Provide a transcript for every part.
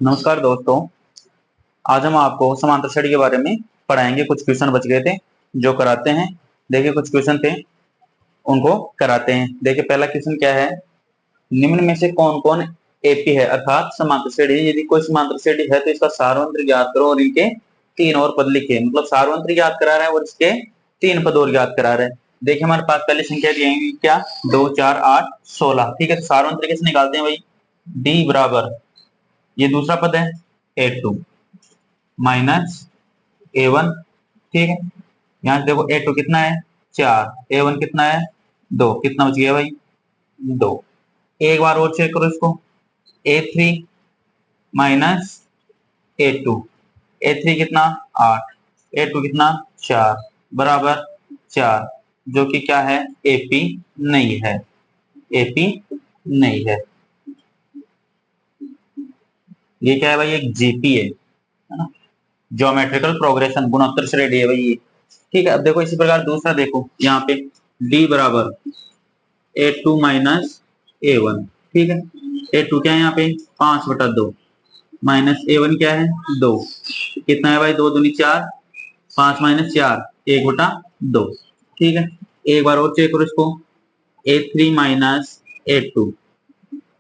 नमस्कार दोस्तों। आज हम आपको समांतर श्रेणी के बारे में पढ़ाएंगे। कुछ क्वेश्चन बच गए थे जो कराते हैं। देखिए कुछ क्वेश्चन थे उनको कराते हैं। देखिए पहला क्वेश्चन क्या है, निम्न में से कौन कौन एपी है अर्थात समांतर श्रेणी। यदि कोई समांतर श्रेणी है तो इसका सार्वत्रिक ज्ञात करो और इनके तीन और पद लिखे। मतलब सार्वत्रिक ज्ञात करा रहा है और इसके तीन पद और ज्ञात करा रहा है। देखिए हमारे पास पहली संख्या दी है क्या, 2 4 8 16। ठीक है, तो सार्वत्रिक कैसे निकालते हैं भाई, डी बराबर ये दूसरा पद है A2 माइनस A1। ठीक है, यहाँ से देखो A2 कितना है 4, A1 कितना है 2, कितना बच गया भाई 2। एक बार और चेक करो इसको, A3 माइनस A2, A3 कितना 8, A2 कितना 4 बराबर 4, जो कि क्या है AP नहीं है, AP नहीं है। ये क्या है भाई, एक जीपी है ना, ज्योमेट्रिकल प्रोग्रेशन गुणोत्तर श्रेणी है भाई ये। ठीक है, अब देखो इसी प्रकार दूसरा देखो यहाँ पे d बराबर A2 माइनस A1। ठीक है, A2 क्या है यहाँ पे 5/2 माइनस A1 क्या है 2, कितना है भाई 2 दूनी 4, 5 माइनस 4 1/2। ठीक है, एक बार और चेक करो इसको, A3 माइनस A2,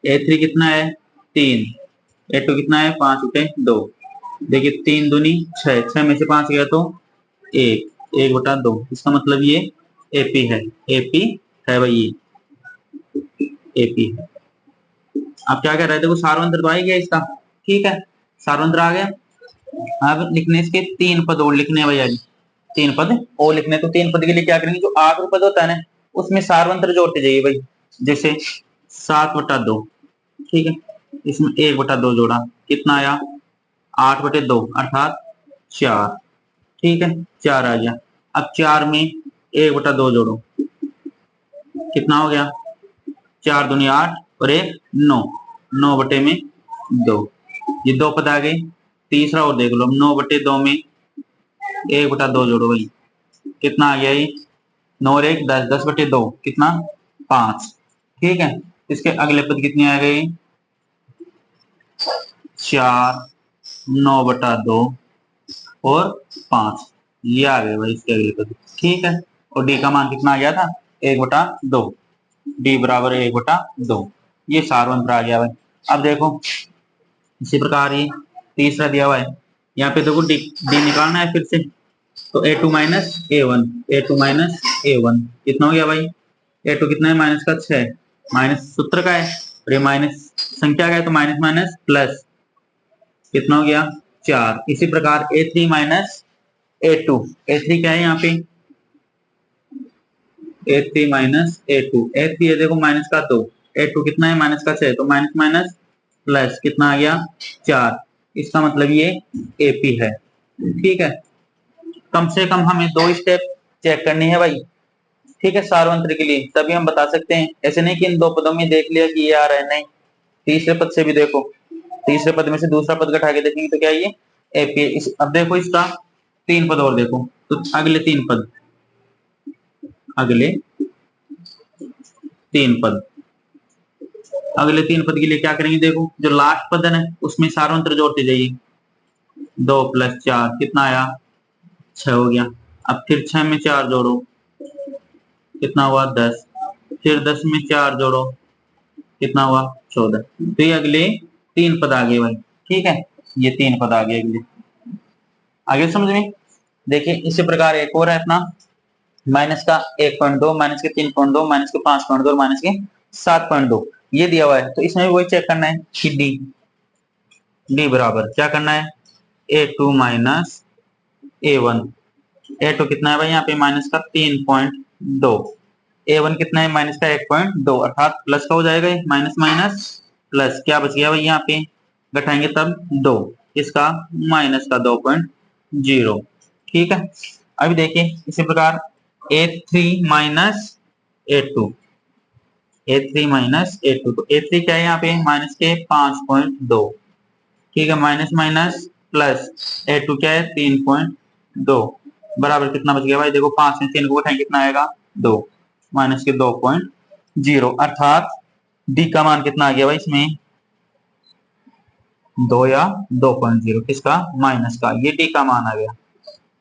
A3 कितना है 3, A2 कितना है 5/2। देखिए 3 दूनी 6, 6 में से 5 गया तो 1/2। इसका मतलब ये एपी है, एपी है भाई, ये एपी है। अब क्या कह रहे थे, वो सार्वंत्र तो आ ही गया इसका। ठीक है, सार्वंत्र आ गया। अब लिखने इसके तीन पद और लिखने भैया जी, तीन पद और लिखने। तो तीन पद के लिए क्या करेंगे, जो आखिरी पद होता है ना उसमें सार्वंत्र जोड़ते जाइए भाई। जैसे 7/2, ठीक है, इसमें 1/2 जोड़ा, कितना आया 8/2 अर्थात 4। ठीक है, 4 आ गया। अब 4 में 1/2 जोड़ो, कितना हो गया 4 दूनी 8 और 1 9, 9/2। ये दो पद आ गए। तीसरा और देख लो, 9/2 में 1/2 जोड़ो भाई, कितना आ गया ये 9 और 1 10, 10/2 कितना 5। ठीक है, इसके अगले पद कितने आ गए 4, 9/2 और 5, ये आ गए भाई इसके अगले पद। ठीक है, और डी का मान कितना आ गया था 1/2, डी बराबर 1/2। ये सार्वंत्र आ गया भाई। अब देखो इसी प्रकार ये तीसरा दिया हुआ है, यहाँ पे देखो डी डी निकालना है फिर से। तो A2 minus A1, A2 minus A1 कितना हो गया भाई, A2 कितना है माइनस का 6, माइनस सूत्र का है और ये माइनस संख्या का है तो माइनस माइनस प्लस, कितना हो गया 4। इसी प्रकार A3 माइनस A2, A3 क्या है यहाँ पे A3 माइनस A2, A3 है देखो माइनस का 2, A2 कितना है माइनस का 6 तो माइनस माइनस प्लस, कितना आ गया 4। इसका मतलब ये AP है। ठीक है, कम से कम हमें 2 स्टेप चेक करनी है भाई। ठीक है, सार्वंत्र के लिए तभी हम बता सकते हैं। ऐसे नहीं कि इन दो पदों में देख लिया कि ये आ रहा है, नहीं, तीसरे पद से भी देखो, तीसरे पद में से दूसरा पद घटा के देखेंगे तो क्या ये AP है। अब देखो इसका तीन पद और देखो, तो अगले तीन पद, अगले तीन पद, अगले तीन पद के लिए क्या करेंगे, देखो जो लास्ट पद है ना उसमें सार्वंत्र जोड़ते जाइए। 2 + 4 कितना आया 6 हो गया। अब फिर 6 में 4 जोड़ो, कितना हुआ 10, फिर 10 में 4 जोड़ो, कितना हुआ 14। तो ये अगले तीन पद आ गए भाई। ठीक है, ये तीन पद आ गए अगले, आगे समझ में। देखिए इसी प्रकार एक और है अपना, माइनस का 1.2, माइनस के 3.2, माइनस के 5.2 और माइनस के 7.2, ये दिया हुआ है। तो इसमें वही चेक करना है कि डी बराबर क्या करना है A2 माइनस A1। A2 कितना है भाई यहाँ पे माइनस का 3.2, A1 कितना है माइनस का 1.2 अर्थात प्लस का हो जाएगा, माइनस माइनस प्लस, क्या बच गया भाई यहाँ पे घटाएंगे तब 2, इसका माइनस का 2.0। ठीक है, अभी देखिए इसी प्रकार A3 minus A2, A3 minus A2, तो A3 क्या है यहाँ पे माइनस के 5.2। ठीक है, माइनस माइनस प्लस, A2 क्या है 3.2 बराबर कितना बच गया भाई, देखो 5 में 3 को घटाएंगे कितना आएगा 2, माइनस के 2.0 अर्थात डी का मान कितना आ गया भाई इसमें 2 या 2.0 किसका, माइनस का, ये डी का मान आ गया।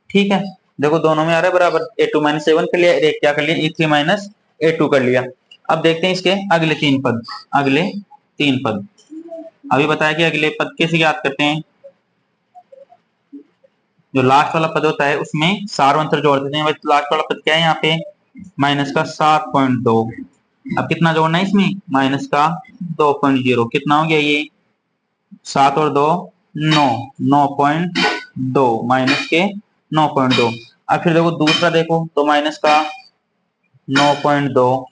ठीक है, देखो दोनों में आ रहा है बराबर, a2 माइनस a1 कर लिया, एक क्या कर लिया, e3 माइनस a2 कर लिया। अब देखते हैं इसके अगले तीन पद, अगले तीन पद। अभी बताया कि अगले पद कैसे याद करते हैं, जो लास्ट वाला पद होता है उसमें सार्वंतर जोड़ देते हैं। लास्ट वाला पद क्या है यहाँ पे, माइनस का 7.2। अब कितना जोड़ना है इसमें, माइनस का 2.0, कितना हो गया ये, 7 और 2 9, 9.2 माइनस के 9.2। अब फिर देखो दूसरा देखो तो माइनस का 9.2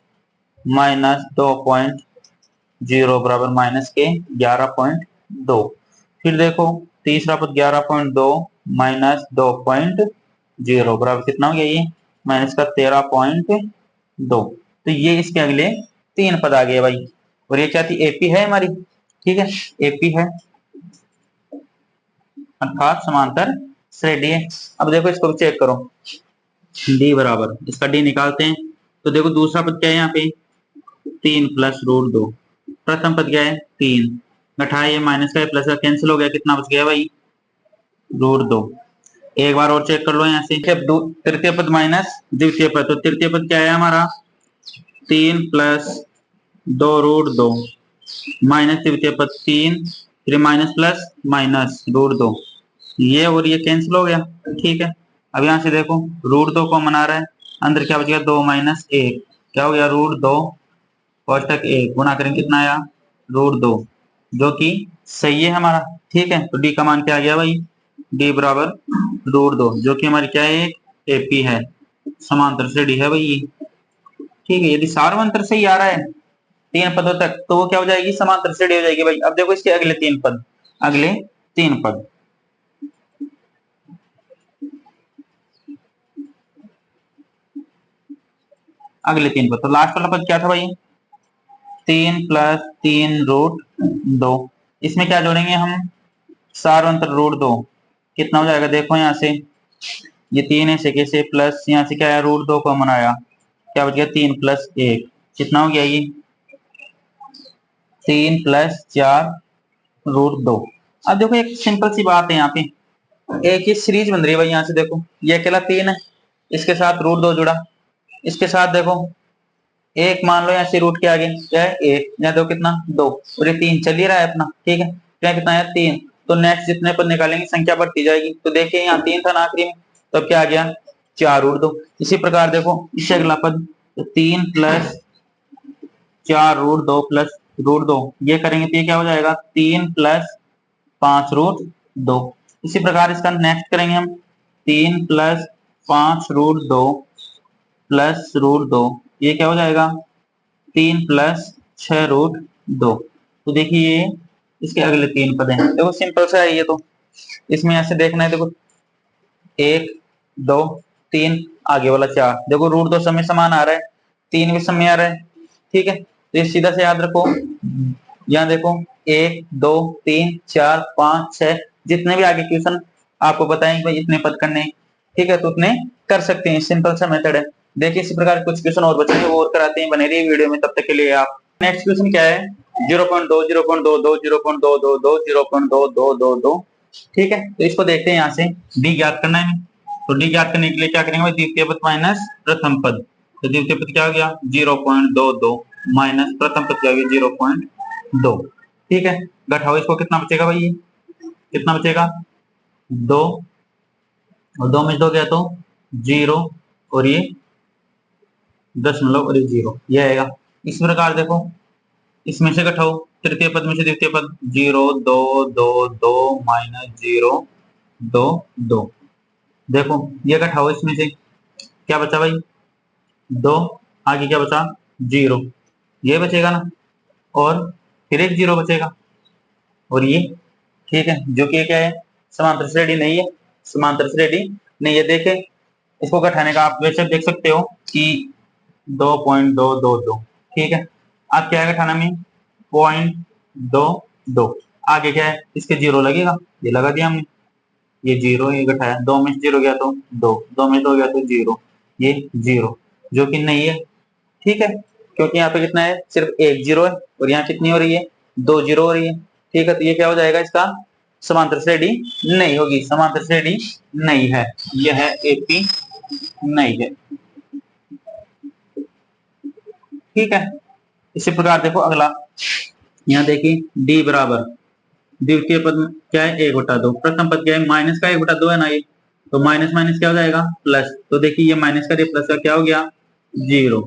माइनस 2.0 बराबर माइनस के 11.2। फिर देखो तीसरा पद 11.2 माइनस 2.0 बराबर कितना हो गया ये, माइनस का 13.2। तो ये इसके अगले तीन पद आ गए भाई। और ये क्या थी, एपी है हमारी, ठीक है, एपी है अर्थात समांतर श्रेणी है। अब देखो इसको भी चेक करो, डी बराबर, इसका डी निकालते हैं। तो देखो दूसरा पद क्या है यहाँ पे, 3 + √2। प्रथम पद क्या है, 3 घटाए ये माइनस का प्लस का कैंसिल हो गया, कितना बच गया भाई, √2। एक बार और चेक कर लो यहाँ से, तृतीय पद माइनस द्वितीय पद, तो तृतीय पद क्या है हमारा, 3 + 2 √2 माइनस द्वितीय पद 3, फिर माइनस प्लस माइनस √2, ये और ये कैंसिल हो गया। ठीक है, अब यहाँ से देखो √2 को मना रहा है, अंदर क्या बच गया, 2 - 1, क्या हो गया, √2 कोष्टक 1 गुना करेंगे कितना आया, √2, जो कि सही है हमारा। ठीक है, तो डी का मान क्या आ गया भाई, डी बराबर √2, जो कि हमारी क्या है, एक एपी है, समांतर श्रेणी है भाई ये। ठीक है, यदि सार्वंतर सही आ रहा है तीन पदों तक तो वो क्या हो जाएगी, समांतर श्रेणी हो जाएगी भाई। अब देखो इसके अगले तीन पद, अगले तीन पद, अगले तीन पद, तो लास्ट वाला पद क्या था भाई, 3 + 3 √2, इसमें क्या जोड़ेंगे हम, सार्वंतर √2, कितना हो जाएगा, देखो यहाँ से ये 3 है सेके से, प्लस यहाँ से क्या है, √2 को मनाया, क्या बच गया, 3 + 1, कितना हो गया ये, 3 + 4 √2। अब देखो एक सिंपल सी बात है यहाँ पे, एक ही सीरीज बन रही है भाई। यहाँ से देखो ये अकेला 3 है, इसके साथ √2 जुड़ा, इसके साथ देखो एक मान लो यहाँ से रूट के आगे क्या है, 1, यहाँ देखो कितना 2, और ये 3 चल ही रहा है अपना। ठीक है, क्या कितना है, 3, तो नेक्स्ट जितने पद निकालेंगे संख्या बढ़ती जाएगी। तो देखिए यहाँ 3 था ना आखिरी में, तो अब क्या आ गया, 4 √2। इसी प्रकार देखो इससे अगला पद, तो 3 + 4 √2 प्लस √2, ये करेंगे तो ये क्या हो जाएगा, 3 + 5 √2। इसी प्रकार इसका नेक्स्ट करेंगे हम, 3 + 5 √2 प्लस √2, ये क्या हो जाएगा, 3 + 6 √2। तो देखिए ये इसके अगले तीन पद हैं। देखो सिंपल सा है ये, तो इसमें ऐसे देखना है, देखो 1 2 3, आगे वाला 4, देखो √2 समय समान आ रहा है, 3 भी समय आ रहा है। ठीक है, तो ये सीधा से याद रखो, यहाँ देखो 1 2 3 4 5 6, जितने भी आगे क्वेश्चन आपको बताएंगे भाई इतने पद करने, ठीक है, तो उतने कर सकते हैं, सिंपल सा मेथड है। देखिए इसी प्रकार कुछ क्वेश्चन और बचे हैं वो और कराते हैं, बने रहिए वीडियो में, तब तक के लिए आप। नेक्स्ट क्वेश्चन क्या है, 0.2 0.22 0.222 0.2222। ठीक है, तो इसको देखते हैं, यहाँ से डी ज्ञात करना है। तो डी ज्ञात करने के लिए क्या करेंगे भाई, द्वितीय पद माइनस प्रथम पद, तो द्वितीय पद क्या हो गया, 0.22 माइनस प्रथम पद क्या हो गया, 0.2। ठीक है, घटाओ इसको, कितना बचेगा भाई, ये कितना बचेगा, 2, और 2 में 2 गया तो 0, और ये दशमलव और 0, ये आएगा। इस प्रकार देखो इसमें से घटाओ, तृतीय पद में से द्वितीय पद, 0 2 2 2 माइनस 0 2 2, देखो ये घटाओ, इसमें से क्या बचा भाई, 2, आगे क्या बचा, 0, ये बचेगा ना, और फिर एक 0 बचेगा, और ये, ठीक है, जो कि क्या है, समांतर श्रेणी नहीं है, समांतर श्रेणी नहीं है। देखे इसको घटाने का आप वैसे देख सकते हो कि 2.222, ठीक है, अब क्या है घटाना में, 0.22, आगे क्या है, इसके 0 लगेगा, ये लगा दिया हमने, ये 0, ये घटाया, 2 में 0 गया तो 2, 2 में 2 गया तो 0, ये 0, जो कि नहीं है। ठीक है, क्योंकि यहाँ पे कितना है, सिर्फ एक 0 है, और यहाँ कितनी हो रही है, 2 0 हो रही है। ठीक है, तो ये क्या हो जाएगा, इसका समांतर श्रेणी नहीं होगी, समांतर श्रेणी नहीं है, यह है एपी नहीं है। ठीक है, इसी प्रकार देखो अगला, यहाँ देखिए डी बराबर द्वितीय पद क्या है 1/2, प्रथम पद क्या है माइनस का 1/2 है ना ये, तो माइनस माइनस क्या हो जाएगा प्लस, तो देखिए ये माइनस का प्लस का क्या हो गया 0।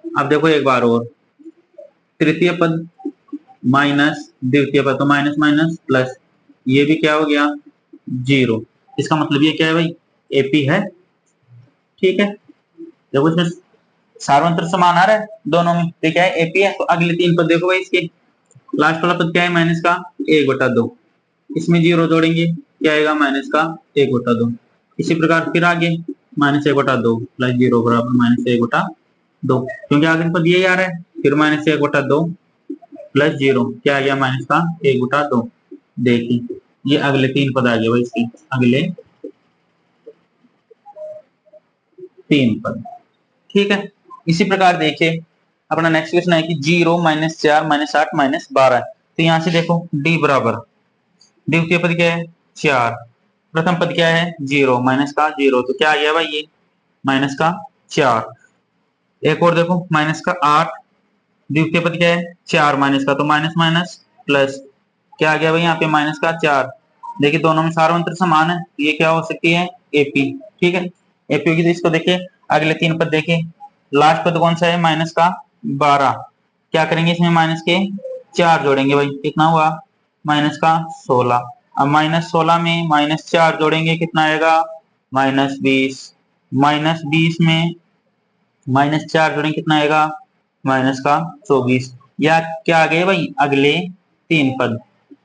अब देखो एक बार और, तृतीय पद माइनस द्वितीय पद, तो माइनस माइनस प्लस, ये भी क्या हो गया 0। इसका मतलब ये क्या है भाई, एपी है। ठीक है, देखो इसमें सार्वंत्र समान आ रहा है दोनों में, तो क्या है एपी है। तो अगले 3 पद देखो भाई, इसके लास्ट वाला पद क्या है माइनस का 1/2, इसमें 0 जोड़ेंगे क्या आएगा माइनस का 1/2। इसी प्रकार फिर आगे -1/2 प्लस 0 बराबर -1/2, क्योंकि आगे पद यही आ रहा है, फिर -1/2 प्लस 0 क्या आ गया माइनस का 1/2। देखिए ये अगले 3 पद आ गए भाई, इसके अगले 3 पद। ठीक है, इसी प्रकार देखिए अपना नेक्स्ट क्वेश्चन है कि 0 -4 -8 -12, तो यहाँ से देखो डी बराबर द्वितीय पद क्या है 4, प्रथम पद क्या है 0 माइनस का 0, तो क्या आ गया भाई ये माइनस का 4। एक और देखो माइनस का 8, द्वितीय पद क्या है 4 माइनस का, तो माइनस माइनस प्लस, क्या आ गया भाई यहाँ पे माइनस का 4। देखिए दोनों में सार्वंत्र समान है, ये क्या हो सकती है एपी। ठीक है, एपी होगी, तो इसको देखिए अगले 3 पद देखिए, लास्ट पद कौन सा है माइनस का 12, क्या करेंगे इसमें माइनस के 4 जोड़ेंगे भाई, कितना हुआ माइनस का 16। अब -16 में -4 जोड़ेंगे कितना आएगा -20, -20 में -4 जोड़ेंगे कितना आएगा माइनस का 24। या क्या आ गए भाई अगले 3 पद।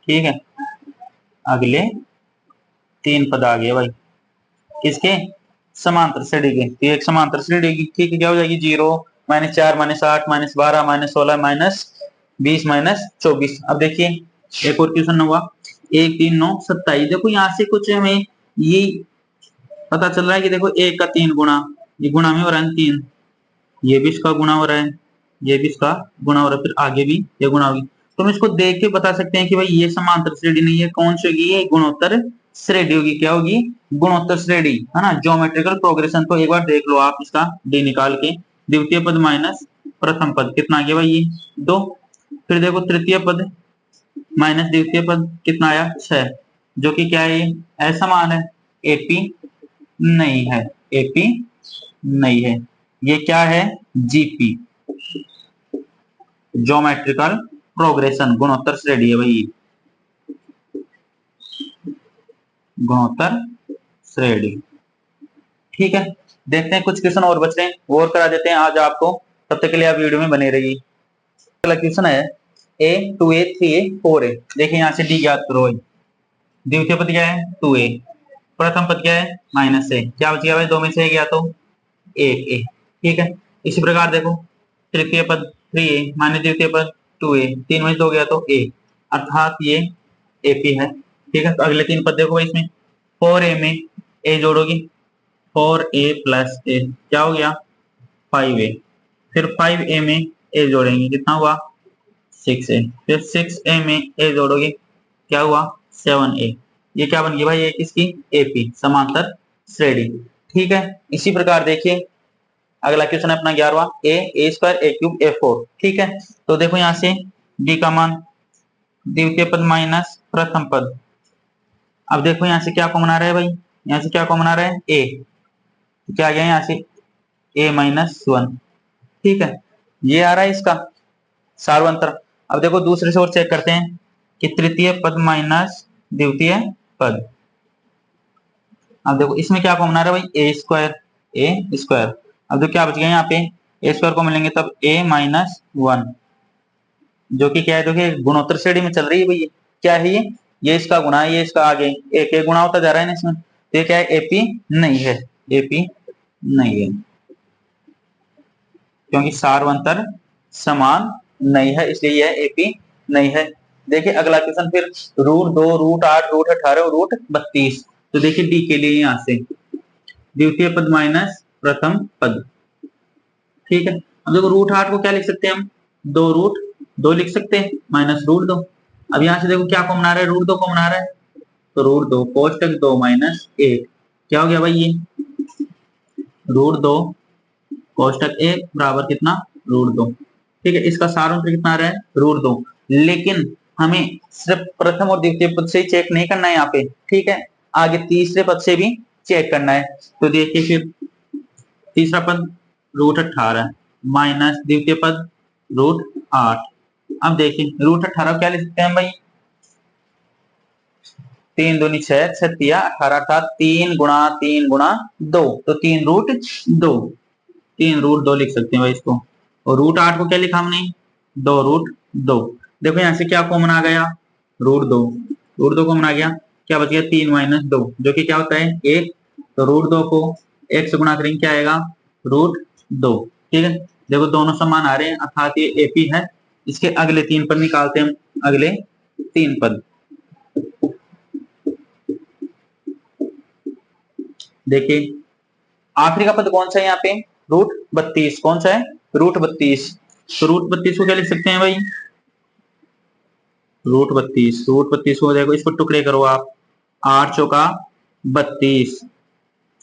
ठीक है, अगले 3 पद आ गए भाई किसके समांतर श्रेणी के, तो एक समांतर श्रेणी की। ठीक है, क्या हो जाएगी 0 -4 -8 -12 -16 -20 -24। अब देखिए एक और क्वेश्चन हुआ 1 3 9 27, देखो यहाँ से कुछ हमें ये पता चल रहा है कि देखो 1 का 3 गुणा, ये गुणा में हो रहा है 3, ये भी इसका गुणा हो रहा है, ये भी इसका गुणा हो रहा है, फिर आगे भी ये गुणा होगी। तो हम इसको देख के बता सकते हैं कि भाई ये समांतर श्रेणी नहीं है, कौन सी होगी ये गुणोत्तर श्रेणी होगी। क्या होगी गुणोत्तर श्रेणी, है ना, ज्योमेट्रिकल प्रोग्रेशन। तो एक बार देख लो आप इसका डी निकाल के, द्वितीय पद माइनस प्रथम पद कितना आ गया भाई ये 2, फिर देखो तृतीय पद माइनस द्वितीय पद कितना आया 6, जो कि क्या है ऐसा मान है एपी नहीं है, एपी नहीं है, ये क्या है जीपी, ज्योमेट्रिकल प्रोग्रेशन, गुणोत्तर श्रेणी है भाई, गुणोत्तर श्रेणी। ठीक है, देखते हैं कुछ क्वेश्चन और बच रहे हैं, वो और करा देते हैं आज आपको, तब तक के लिए आप वीडियो में बने रहिए। अगला क्वेश्चन है a 2a 3a 4a, देखिए यहाँ से डी ज्ञात करो, द्वितीय पद क्या है 2a, प्रथम पद क्या है -a, क्या बच गया भाई दो में से गया तो 1a। ठीक है, इसी प्रकार देखो तृतीय पद 3a माइनस द्वितीय पद 2a, 3 में से 2 गया तो a, अर्थात ये AP है। ठीक है, तो अगले 3 पद देखो इसमें 4a में a जोड़ोगी 4a प्लस a क्या हो गया 5a, फिर 5a में a जोड़ेंगे कितना हुआ 6a, फिर 6a में a जोड़ोगे क्या हुआ 7a, ये क्या बन गई भाई ये किसकी AP समांतर श्रेणी। ठीक है, इसी प्रकार देखिए अगला क्वेश्चन है अपना 11वां a square a cube a4। ठीक है, तो देखो यहाँ से d का मान द्वितीय पद माइनस प्रथम पद, अब देखो यहाँ से क्या कॉमन आ रहा है भाई, यहाँ से क्या कॉमन आ रहा है a, तो क्या आ गया यहाँ से a-1। ठीक है, ये आ रहा है इसका सार्वंतर। अब देखो दूसरे से और चेक करते हैं कि तृतीय पद माइनस द्वितीय पद, अब देखो इसमें क्या कॉमन आ रहा है भाई a स्क्वायर, अब जो क्या बच गया यहाँ पे a स्क्वायर को मिलेंगे तब a-1, जो कि क्या है देखिए गुणोत्तर श्रेणी में चल रही है भाई, क्या है ये इसका गुणा है, ये इसका आगे एक गुणा होता जा रहा है ना इसमें, तो ये क्या है एपी नहीं है, एपी नहीं है क्योंकि सार्वंतर समान नहीं है, इसलिए यह एपी नहीं है। देखिए अगला क्वेश्चन फिर √2 √8 √18 और √32, तो देखिए डी के लिए यहाँ से द्वितीय पद माइनस प्रथम पद। ठीक है, अब देखो √8 को क्या लिख सकते हैं हम 2 √2 लिख सकते हैं माइनस √2, अब यहाँ से देखो क्या कॉमन आ रहा है, रूट 2 कॉमन आ रहा है, तो रूट 2 कोष्टक 2 माइनस 1 क्या हो गया भाई, ये रूट 2 कोष्टक 1 बराबर कितना, रूट 2। ठीक है, इसका सारांश कितना आ रहा है, रूट 2। लेकिन हमें सिर्फ प्रथम और द्वितीय पद से ही चेक नहीं करना है यहाँ पे, ठीक है, आगे तीसरे पद से भी चेक करना है। तो देखिए फिर तीसरा पद रूट 18 माइनस द्वितीय पद रूट 8। अब देखिए रूट 18 क्या लिख सकते हैं भाई, 3 दूनी 6, 6 तिया 18 था, 3 गुणा 3 गुणा 2, तो 3 रूट 2, 3 रूट 2 लिख सकते हैं भाई इसको। और रूट 8 को क्या लिखा हमने, 2 रूट 2। देखो यहाँ से क्या कॉमन आ गया, रूट 2, रूट 2 कॉमन आ गया, क्या बच गया 3 माइनस 2 जो कि क्या होता है 1, तो रूट 2 को 1 से गुणा करेंगे क्या आएगा, रूट 2। ठीक है, देखो दोनों समान आ रहे हैं अर्थात ये एपी है। इसके अगले 3 पद निकालते हैं हम, अगले 3 पद देखिए, आखिरी का पद कौन सा है यहाँ पे, रूट 32, कौन सा है, रूट 32। तो रूट 32 को क्या लिख सकते हैं भाई, रूट 32, रूट 32 को देखो इसको टुकड़े करो आप, 8 चौका 32,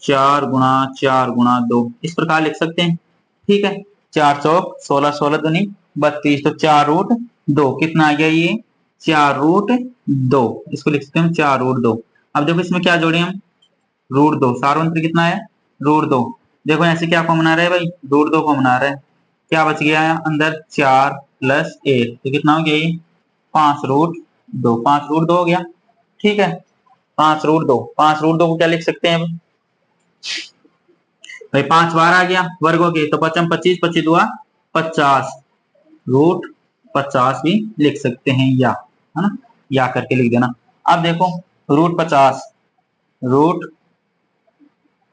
4 गुणा 4 गुणा 2 इस प्रकार लिख सकते हैं। ठीक है, 4 चौक 16, 16 दूनी 32, तो 4 रूट 2 कितना आ गया ये, 4 रूट 2, इसको लिख सकते हैं 4 रूट 2। अब देखो इसमें क्या जोड़े हम, रूट 2, सार्वंत्र कितना है, रूट 2। देखो ऐसे क्या कॉमन आ रहा है भाई, रूट 2 कॉमन आ रहा है, क्या बच गया है अंदर 4 प्लस 1, तो कितना हो गया ये 5 रूट 2, 5 रूट 2 हो गया। ठीक है, 5 रूट 2, 5 रूट 2 को क्या लिख सकते हैं भाई, 5 बार आ गया वर्गों के, तो 5 25, 25 दुआ 50, रूट 50 भी लिख सकते हैं, या है ना, या करके लिख देना। अब देखो रूट 50, रूट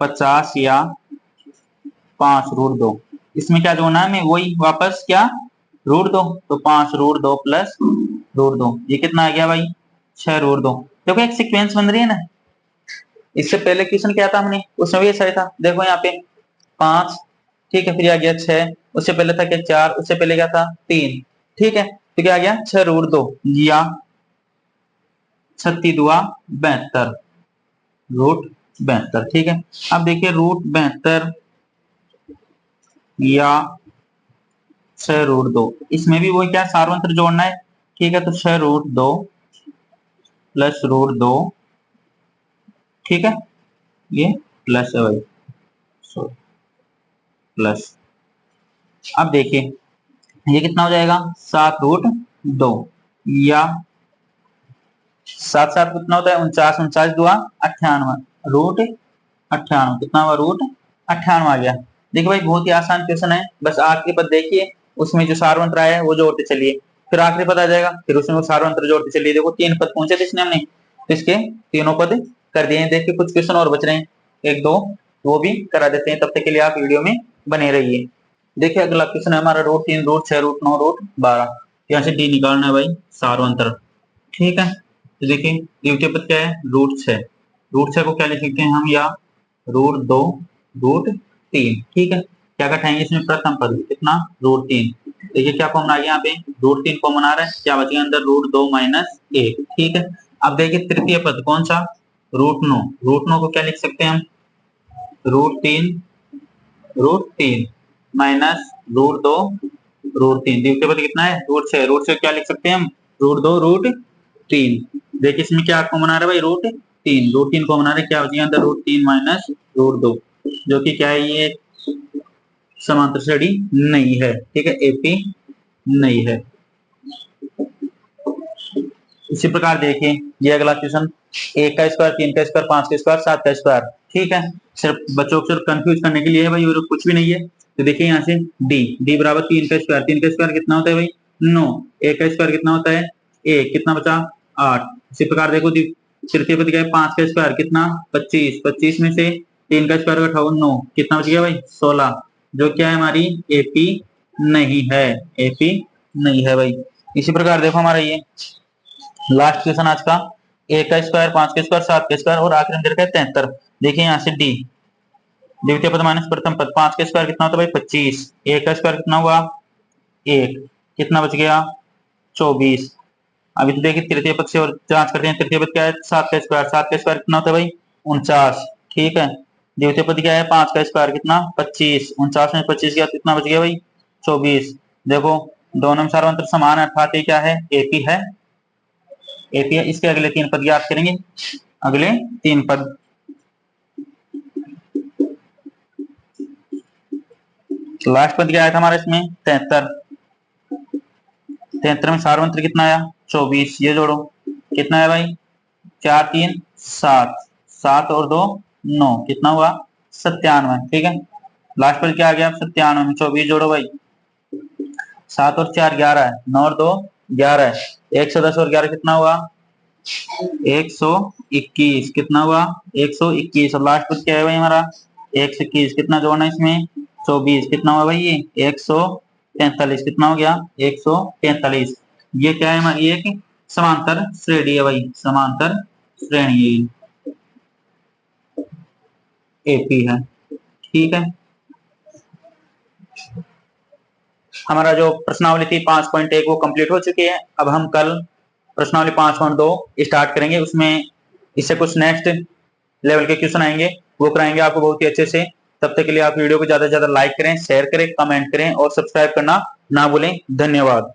50 या 5 रूट 2, इसमें क्या जोड़ना है हमें, वही वापस क्या, रूट 2, तो 5 रूट 2 प्लस रूट 2, ये कितना आ गया भाई 6 रूट 2। देखो एक सीक्वेंस बन रही है ना, इससे पहले क्वेश्चन क्या था हमने, उसमें भी ऐसा ही था, देखो यहाँ पे 5, ठीक है, फिर आ गया 6, उससे पहले था क्या 4, उससे पहले क्या था 3, ठीक है, तो क्या आ गया 6 रूट 2 या 36 दुआ 72, रूट 72। ठीक है, अब देखिए रूट 72 या 6 रूट 2, इसमें भी वही क्या सार्वंत्र जोड़ना है। ठीक है, तो 6 रूट 2 प्लस रूट 2, ठीक है, ये प्लस है भाई, सॉरी प्लस। अब देखिए ये कितना हो जाएगा 7 रूट 2 या 7 7 कितना होता है 49, 49 दुआ 98, रूट 98 कितना हुआ, रूट 98 आ गया। देखिए भाई बहुत ही आसान क्वेश्चन है, बस आखिरी पद देखिए, उसमें जो सारवंत्र आया है वो जोड़ते चलिए, फिर आखिरी पद आ जाएगा, फिर उसमें वो सारवंत्र जोड़ते चलिए। देखो 3 पद पूछे थे इसने हमने, तो इसके तीनों पद कर दिए हैं। देखिए कुछ क्वेश्चन और बच रहे हैं, एक दो, वो भी करा देते हैं, तब तक के लिए आप वीडियो में बने रहिए। देखिए अगला क्वेश्चन है हमारा रूट 3, रूट 6, रूट 9, रूट 12, यहाँ से डी निकालना है भाई सारवंत्र। ठीक है, तो देखिए द्वितीय पद क्या है, रूट 6, रूट 6 को क्या लिख सकते हैं हम, या रूट 2 रूट 3। ठीक है, क्या घटाएंगे इसमें, प्रथम पद कितना, रूट 3। देखिए क्या कॉमन आ गया यहाँ पे, रूट 3 कॉमन आ रहा है, क्या बचेगा अंदर, रूट 2 माइनस 1। ठीक है, अब देखिए तृतीय पद कौन सा, रूट 9, रूट 9 को क्या लिख सकते हैं हम, रूट 3 माइनस रूट 2 रूट 3, द्वितीय पद कितना है, रूट 6, रूट 6 क्या लिख सकते हैं हम, रूट 2 रूट 3। देखिए इसमें क्या कॉमन आ रहा है भाई, रूट 3, रूट 3 कॉमन आ रहा है, क्या बचेगा अंदर, रूट 3 माइनस रूट 2, जो कि क्या है, ये समांतर श्रेणी नहीं है। ठीक है, एपी नहीं है। इसी प्रकार देखिए ये अगला क्वेश्चन, 1 का स्क्वायर, 3 का स्क्वायर, 5 का स्क्वायर, 7 का स्क्वायर। ठीक है, सिर्फ बच्चों को सिर्फ कंफ्यूज करने के लिए है भाई, और कुछ भी नहीं है। तो देखिए यहाँ से डी बराबर 3 का स्क्वायर, 3 का स्क्वायर कितना होता है भाई 9, 1 का स्क्वायर कितना होता है 1, कितना बचा 8। इसी प्रकार देखो तृतीय पद क्या है, 5 का स्क्वायर कितना 25, 25 में से 3 का स्क्वायर घटाओ 9, कितना बच गया भाई 16, जो क्या है हमारी एपी नहीं है, एपी नहीं है भाई। इसी प्रकार देखो हमारा ये लास्ट क्वेश्चन आज का, 1 का स्क्वायर, 5 का स्क्वायर, 7 का स्क्वायर और आखिरी में दे रखा है 73। देखिए यहाँ से डी द्वितीय पद माइनस प्रथम पद, 5 का स्क्वायर कितना होता है भाई 25, 1 का स्क्वायर कितना हुआ 1, कितना बच गया 24, अभी तो देखिए तृतीय पद से और जांच करते हैं। तृतीय पद क्या है? 7 का स्क्वायर। 7 का स्क्वायर कितना होता है भाई? 49। ठीक है। द्वितीय पद क्या है? 5 का स्क्वायर कितना? 25। 49 में 25 गया कितना बच गया भाई? 24। देखो दोनों में सार्वंत्र समान है, अर्थात ये क्या है? एपी है। एपी है। इसके अगले 3 पद याद करेंगे। अगले 3 पद, लास्ट पद क्या आया था हमारा इसमें? 73। 73 में सार्वंत्र कितना आया? 24। ये जोड़ो कितना है भाई? 4 3 7, 7 और 2 9, कितना हुआ? 97। ठीक है। लास्ट पर क्या आ गया? 97 में 24 जोड़ो भाई। 7 और 4 11 है, 9 और 2 11 है, 110 और 11 कितना हुआ? 121। कितना हुआ? 121। और लास्ट पर क्या है भाई हमारा? 121। कितना जोड़ना है इसमें? 24। कितना हुआ भाई? ये 143। कितना हो गया? 143। ये क्या है हमारी? एक समांतर श्रेणी है भाई, समांतर श्रेणी एपी है। ठीक है। हमारा जो प्रश्नावली थी 5.1 वो कंप्लीट हो चुकी है। अब हम कल प्रश्नावली 5.2 स्टार्ट करेंगे। उसमें इससे कुछ नेक्स्ट लेवल के क्वेश्चन आएंगे, वो कराएंगे आपको बहुत ही अच्छे से। तब तक के लिए आप वीडियो को ज्यादा से ज्यादा लाइक करें, शेयर करें, कमेंट करें और सब्सक्राइब करना ना भूलें। धन्यवाद।